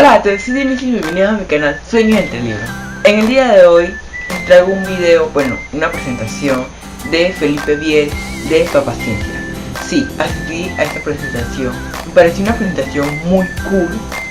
Hola a todos, soy Denis y bienvenidos a mi canal Sueños entre Libros. En el día de hoy les traigo un video, una presentación de Felipe Biel de Papaciencia. Sí, asistí a esta presentación. Me pareció una presentación muy cool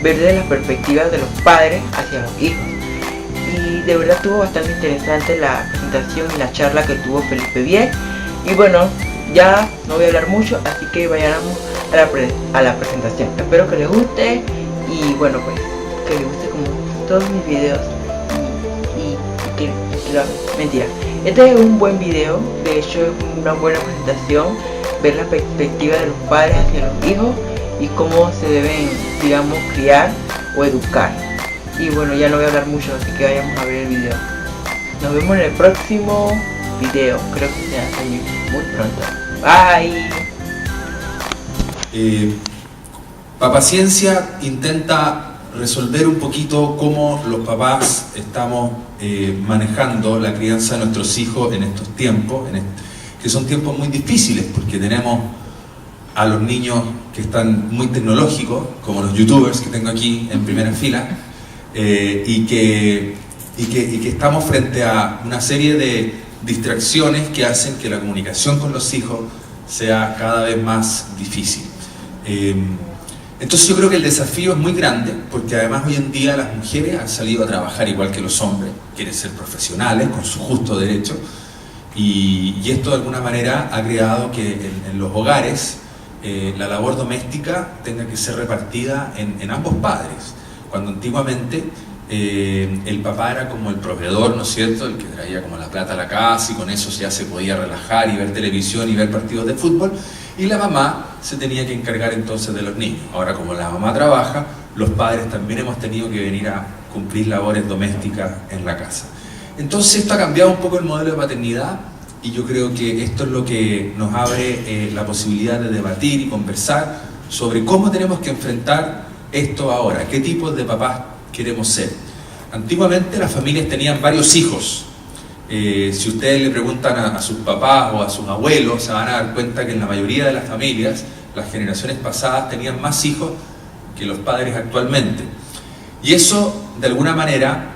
ver desde la perspectiva de los padres hacia los hijos. Y de verdad estuvo bastante interesante la presentación y la charla que tuvo Felipe Biel. Y bueno, ya no voy a hablar mucho, así que vayamos a la presentación. Espero que les guste. Y bueno, pues que les guste como todos mis videos mentira, este es un buen video. De hecho es una buena presentación, ver la perspectiva de los padres hacia los hijos y cómo se deben, digamos, criar o educar. Y bueno, ya no voy a hablar mucho, así que vayamos a ver el video. Nos vemos en el próximo video, creo que se va a salir muy pronto. Bye. Papaciencia intenta resolver un poquito cómo los papás estamos manejando la crianza de nuestros hijos en estos tiempos, que son tiempos muy difíciles, porque tenemos a los niños que están muy tecnológicos, como los youtubers que tengo aquí en primera fila, y que estamos frente a una serie de distracciones que hacen que la comunicación con los hijos sea cada vez más difícil. Entonces yo creo que el desafío es muy grande, porque además hoy en día las mujeres han salido a trabajar igual que los hombres, quieren ser profesionales con su justo derecho, y esto de alguna manera ha creado que en los hogares la labor doméstica tenga que ser repartida en ambos padres, cuando antiguamente el papá era como el proveedor, ¿no es cierto?, el que traía como la plata a la casa y con eso ya se podía relajar y ver televisión y ver partidos de fútbol, y la mamá se tenía que encargar entonces de los niños. Ahora, como la mamá trabaja, los padres también hemos tenido que venir a cumplir labores domésticas en la casa. Entonces esto ha cambiado un poco el modelo de paternidad, y yo creo que esto es lo que nos abre la posibilidad de debatir y conversar sobre cómo tenemos que enfrentar esto ahora, qué tipos de papás queremos ser. Antiguamente las familias tenían varios hijos. Si ustedes le preguntan a sus papás o a sus abuelos, se van a dar cuenta que en la mayoría de las familias, las generaciones pasadas tenían más hijos que los padres actualmente. Y eso, de alguna manera,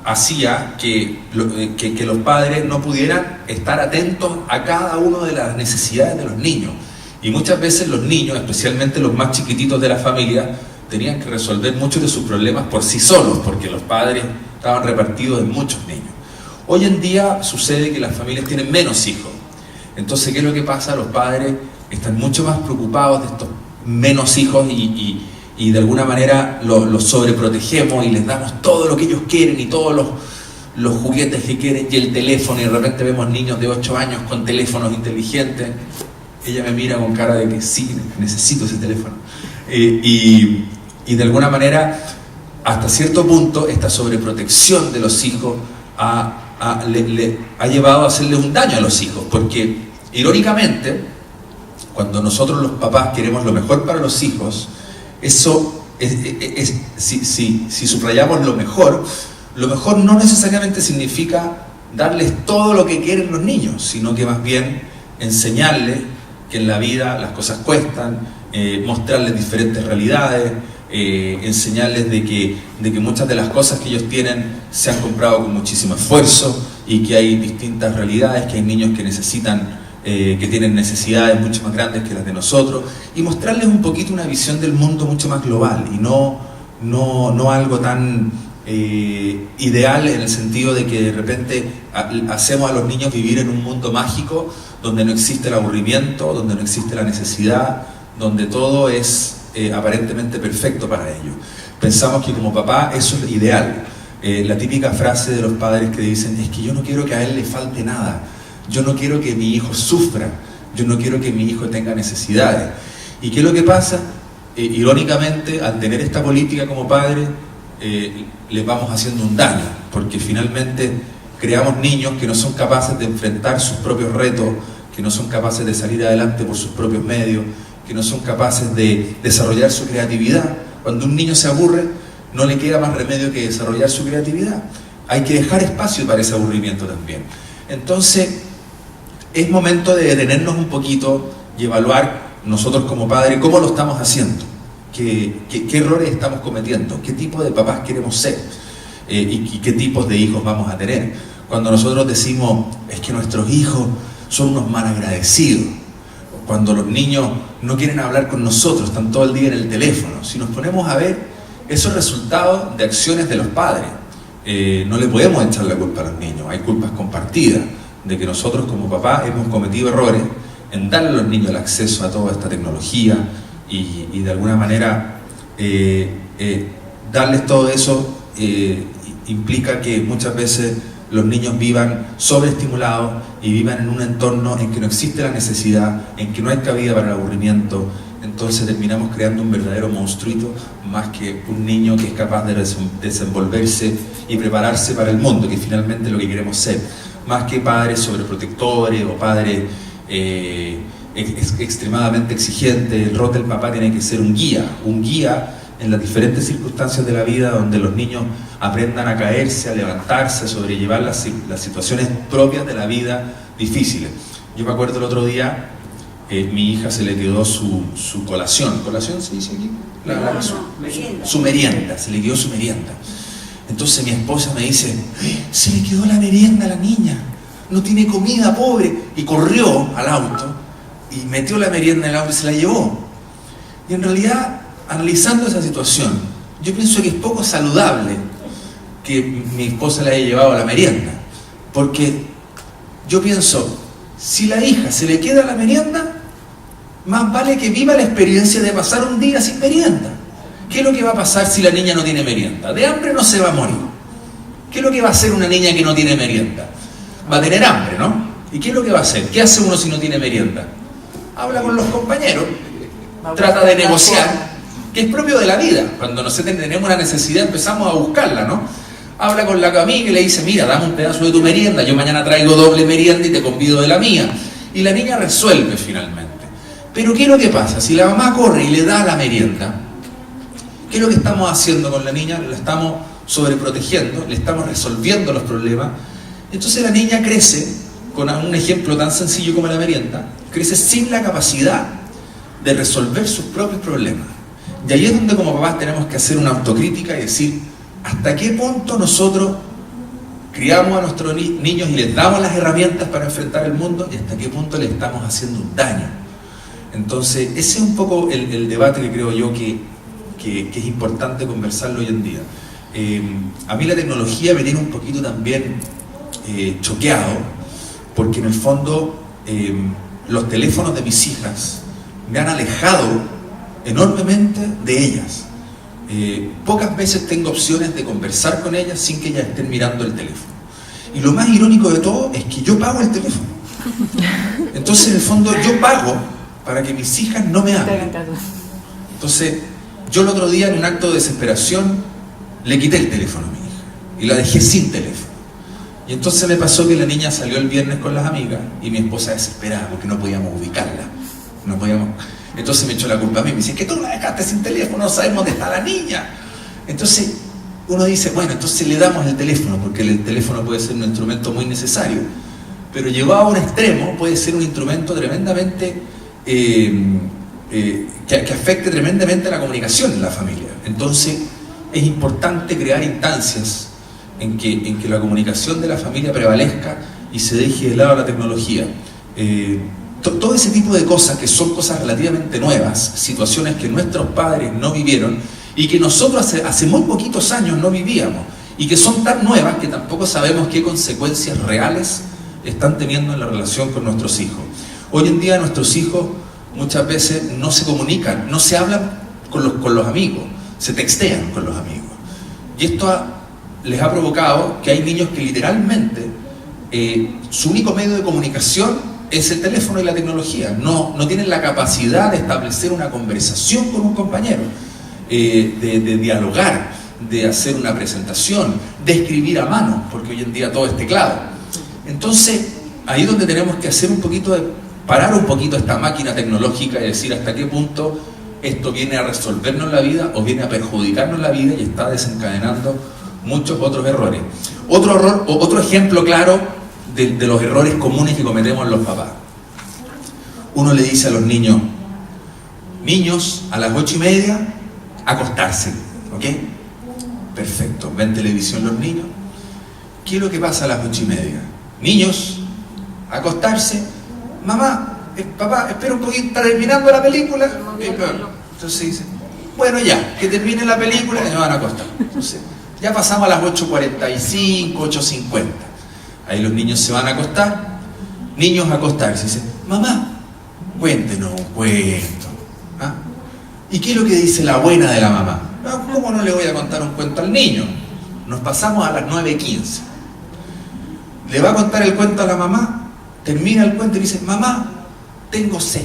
hacía que los padres no pudieran estar atentos a cada una de las necesidades de los niños. Y muchas veces los niños, especialmente los más chiquititos de la familia, tenían que resolver muchos de sus problemas por sí solos, porque los padres estaban repartidos en muchos niños. Hoy en día sucede que las familias tienen menos hijos. Entonces, ¿qué es lo que pasa? Los padres están mucho más preocupados de estos menos hijos y de alguna manera los sobreprotegemos y les damos todo lo que ellos quieren y todos los juguetes que quieren y el teléfono, y de repente vemos niños de 8 años con teléfonos inteligentes. Ella me mira con cara de que sí, necesito ese teléfono. Y de alguna manera, hasta cierto punto, esta sobreprotección de los hijos ha llevado a hacerle un daño a los hijos, porque irónicamente, cuando nosotros los papás queremos lo mejor para los hijos, eso si subrayamos lo mejor no necesariamente significa darles todo lo que quieren los niños, sino que más bien enseñarles que en la vida las cosas cuestan, mostrarles diferentes realidades, enseñarles de que muchas de las cosas que ellos tienen se han comprado con muchísimo esfuerzo y que hay distintas realidades, que hay niños que necesitan, que tienen necesidades mucho más grandes que las de nosotros, y mostrarles un poquito una visión del mundo mucho más global y no algo tan ideal, en el sentido de que de repente hacemos a los niños vivir en un mundo mágico donde no existe el aburrimiento, donde no existe la necesidad, donde todo es aparentemente perfecto para ellos. Pensamos que como papá eso es ideal. La típica frase de los padres que dicen: es que yo no quiero que a él le falte nada, yo no quiero que mi hijo sufra, yo no quiero que mi hijo tenga necesidades. ¿Y qué es lo que pasa? Irónicamente, al tener esta política como padres, les vamos haciendo un daño, porque finalmente creamos niños que no son capaces de enfrentar sus propios retos, que no son capaces de salir adelante por sus propios medios, que no son capaces de desarrollar su creatividad. Cuando un niño se aburre, no le queda más remedio que desarrollar su creatividad. Hay que dejar espacio para ese aburrimiento también. Entonces, es momento de detenernos un poquito y evaluar nosotros como padres cómo lo estamos haciendo. qué errores estamos cometiendo, qué tipo de papás queremos ser y qué tipos de hijos vamos a tener. Cuando nosotros decimos, es que nuestros hijos son unos malagradecidos, cuando los niños no quieren hablar con nosotros, están todo el día en el teléfono. Si nos ponemos a ver, esos resultados de acciones de los padres. No le podemos echar la culpa a los niños, hay culpas compartidas, de que nosotros como papás hemos cometido errores en darle a los niños el acceso a toda esta tecnología y de alguna manera darles todo eso implica que muchas veces los niños vivan sobreestimulados y vivan en un entorno en que no existe la necesidad, en que no hay cabida para el aburrimiento. Entonces terminamos creando un verdadero monstruito más que un niño que es capaz de desenvolverse y prepararse para el mundo, que finalmente es lo que queremos ser, más que padres sobreprotectores o padres extremadamente exigentes. El rol del papá tiene que ser un guía en las diferentes circunstancias de la vida, donde los niños aprendan a caerse, a levantarse, a sobrellevar las situaciones propias de la vida difíciles. Yo me acuerdo el otro día, mi hija se le quedó su colación. ¿Colación se dice aquí? Su merienda, se le quedó su merienda. Entonces mi esposa me dice, se le quedó la merienda a la niña, no tiene comida, pobre. Y corrió al auto y metió la merienda en el auto y se la llevó. Y en realidad, analizando esa situación, yo pienso que es poco saludable que mi esposa le haya llevado la merienda, porque yo pienso, si la hija se le queda la merienda, más vale que viva la experiencia de pasar un día sin merienda. ¿Qué es lo que va a pasar si la niña no tiene merienda? De hambre no se va a morir. ¿Qué es lo que va a hacer una niña que no tiene merienda? Va a tener hambre, ¿no? ¿Y qué es lo que va a hacer? ¿Qué hace uno si no tiene merienda? Habla con los compañeros, trata de negociar, que es propio de la vida. Cuando nosotros tenemos una necesidad empezamos a buscarla, ¿no? Habla con la amiga y le dice, mira, dame un pedazo de tu merienda, yo mañana traigo doble merienda y te convido de la mía. Y la niña resuelve finalmente. Pero ¿qué es lo que pasa? Si la mamá corre y le da la merienda, ¿qué es lo que estamos haciendo con la niña? La estamos sobreprotegiendo, le estamos resolviendo los problemas. Entonces la niña crece, con un ejemplo tan sencillo como la merienda, crece sin la capacidad de resolver sus propios problemas. Y ahí es donde como papás tenemos que hacer una autocrítica y decir, ¿hasta qué punto nosotros criamos a nuestros niños y les damos las herramientas para enfrentar el mundo? Y hasta qué punto les estamos haciendo un daño. Entonces, ese es un poco el debate que creo yo que es importante conversarlo hoy en día. A mí la tecnología me tiene un poquito también choqueado, porque en el fondo los teléfonos de mis hijas me han alejado enormemente de ellas. Pocas veces tengo opciones de conversar con ellas sin que ellas estén mirando el teléfono. Y lo más irónico de todo es que yo pago el teléfono. Entonces, en el fondo, yo pago para que mis hijas no me hablen. Entonces, yo el otro día, en un acto de desesperación, le quité el teléfono a mi hija y la dejé sin teléfono. Y entonces me pasó que la niña salió el viernes con las amigas y mi esposa desesperada porque no podíamos ubicarla. No podíamos. Entonces me echó la culpa a mí, me dice, que tú la dejaste sin teléfono, no sabemos dónde está la niña. Entonces uno dice, bueno, entonces le damos el teléfono, porque el teléfono puede ser un instrumento muy necesario, pero llevado a un extremo puede ser un instrumento tremendamente, que afecte tremendamente a la comunicación en la familia. Entonces es importante crear instancias en que la comunicación de la familia prevalezca y se deje de lado la tecnología. Todo ese tipo de cosas que son cosas relativamente nuevas, situaciones que nuestros padres no vivieron y que nosotros hace muy poquitos años no vivíamos y que son tan nuevas que tampoco sabemos qué consecuencias reales están teniendo en la relación con nuestros hijos. Hoy en día nuestros hijos muchas veces no se comunican, no se hablan con los amigos, se textean con los amigos. Y esto les ha provocado que hay niños que literalmente su único medio de comunicación es el teléfono y la tecnología. No tienen la capacidad de establecer una conversación con un compañero, de dialogar, de hacer una presentación, de escribir a mano, porque hoy en día todo es teclado. Entonces, ahí es donde tenemos que hacer un poquito parar un poquito esta máquina tecnológica y decir hasta qué punto esto viene a resolvernos la vida o viene a perjudicarnos la vida y está desencadenando muchos otros errores. Otro ejemplo claro de los errores comunes que cometemos los papás. Uno le dice a los niños, a las 8:30 acostarse, ¿ok? Perfecto, ven televisión los niños. ¿Qué es lo que pasa a las 8:30? Niños, acostarse. Mamá, papá, espera un poquito, está terminando la película. Entonces dice, bueno ya, que termine la película y me van a acostar. Entonces, ya pasamos a las 8:45, 8:50. Ahí los niños se van a acostar. Niños a acostarse. Dicen, mamá, cuéntenos un cuento. ¿Ah? ¿Y qué es lo que dice la buena de la mamá? No, ¿cómo no le voy a contar un cuento al niño? Nos pasamos a las 9:15. Le va a contar el cuento a la mamá, termina el cuento y dice, mamá, tengo sed.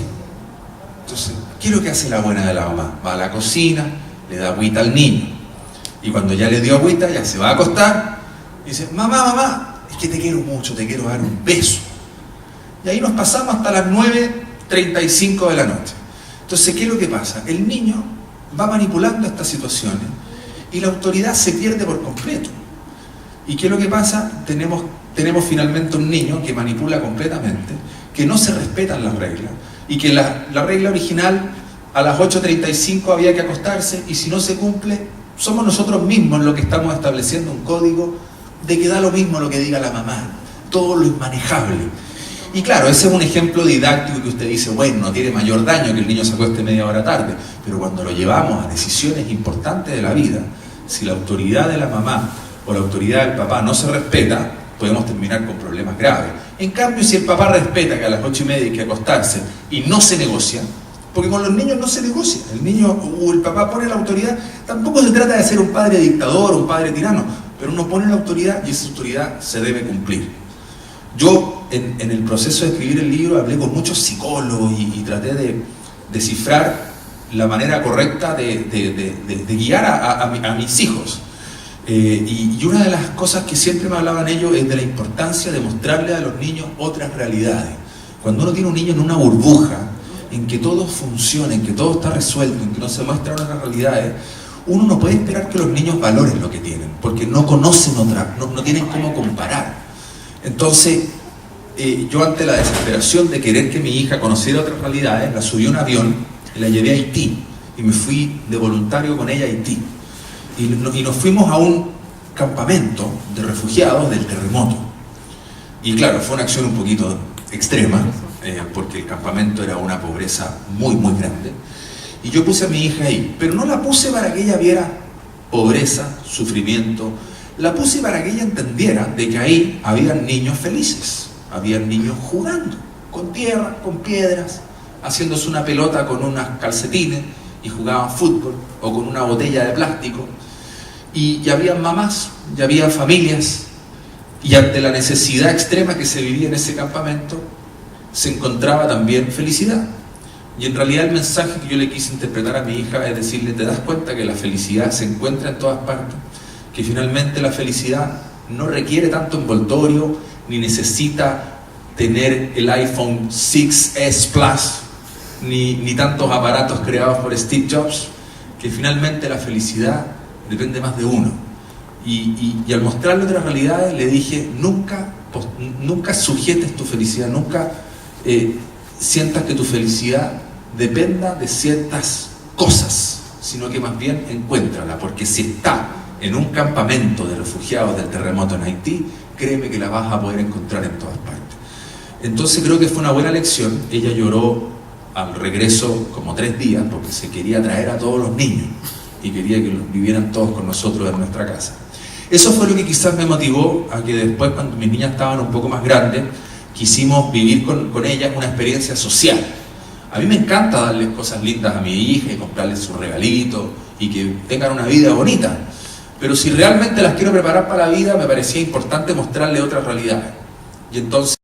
Entonces, ¿qué es lo que hace la buena de la mamá? Va a la cocina, le da agüita al niño. Y cuando ya le dio agüita, ya se va a acostar. Y dice, mamá, es que te quiero mucho, te quiero dar un beso. Y ahí nos pasamos hasta las 9:35 de la noche. Entonces, ¿qué es lo que pasa? El niño va manipulando estas situaciones y la autoridad se pierde por completo. ¿Y qué es lo que pasa? Tenemos finalmente un niño que manipula completamente, que no se respetan las reglas, y que la regla original a las 8:35 había que acostarse, y si no se cumple, somos nosotros mismos los que estamos estableciendo un código de que da lo mismo lo que diga la mamá, todo lo inmanejable. Y claro, ese es un ejemplo didáctico que usted dice, bueno, no tiene mayor daño que el niño se acueste media hora tarde, pero cuando lo llevamos a decisiones importantes de la vida, si la autoridad de la mamá o la autoridad del papá no se respeta, podemos terminar con problemas graves. En cambio, si el papá respeta que a las 8:30 hay que acostarse y no se negocia, porque con los niños no se negocia, el niño o el papá pone la autoridad, tampoco se trata de ser un padre dictador o un padre tirano, pero uno pone la autoridad y esa autoridad se debe cumplir. Yo, en el proceso de escribir el libro, hablé con muchos psicólogos y traté de descifrar la manera correcta de guiar a mis hijos. Y una de las cosas que siempre me hablaban ellos es de la importancia de mostrarle a los niños otras realidades. Cuando uno tiene un niño en una burbuja, en que todo funciona, en que todo está resuelto, en que no se muestran otras realidades, uno no puede esperar que los niños valoren lo que tienen, porque no conocen no tienen cómo comparar. Entonces, yo ante la desesperación de querer que mi hija conociera otras realidades, la subí a un avión y la llevé a Haití, y me fui de voluntario con ella a Haití. Y nos fuimos a un campamento de refugiados del terremoto. Y claro, fue una acción un poquito extrema, porque el campamento era una pobreza muy, muy grande. Y yo puse a mi hija ahí, pero no la puse para que ella viera pobreza, sufrimiento, la puse para que ella entendiera de que ahí habían niños felices, habían niños jugando, con tierra, con piedras, haciéndose una pelota con unas calcetines, y jugaban fútbol, o con una botella de plástico, y había mamás, y había familias, y ante la necesidad extrema que se vivía en ese campamento, se encontraba también felicidad. Y en realidad el mensaje que yo le quise interpretar a mi hija es decirle, ¿te das cuenta que la felicidad se encuentra en todas partes? Que finalmente la felicidad no requiere tanto envoltorio, ni necesita tener el iPhone 6S Plus, ni tantos aparatos creados por Steve Jobs, que finalmente la felicidad depende más de uno. Y al mostrarle otras realidades le dije, nunca sujetes tu felicidad, nunca sientas que tu felicidad dependa de ciertas cosas, sino que más bien encuéntrala, porque si está en un campamento de refugiados del terremoto en Haití, créeme que la vas a poder encontrar en todas partes. Entonces creo que fue una buena lección. Ella lloró al regreso como 3 días porque se quería traer a todos los niños y quería que vivieran todos con nosotros en nuestra casa. Eso fue lo que quizás me motivó a que después, cuando mis niñas estaban un poco más grandes, quisimos vivir con ellas una experiencia social. A mí me encanta darles cosas lindas a mi hija y comprarles sus regalitos y que tengan una vida bonita, pero si realmente las quiero preparar para la vida, me parecía importante mostrarles otras realidades. Y entonces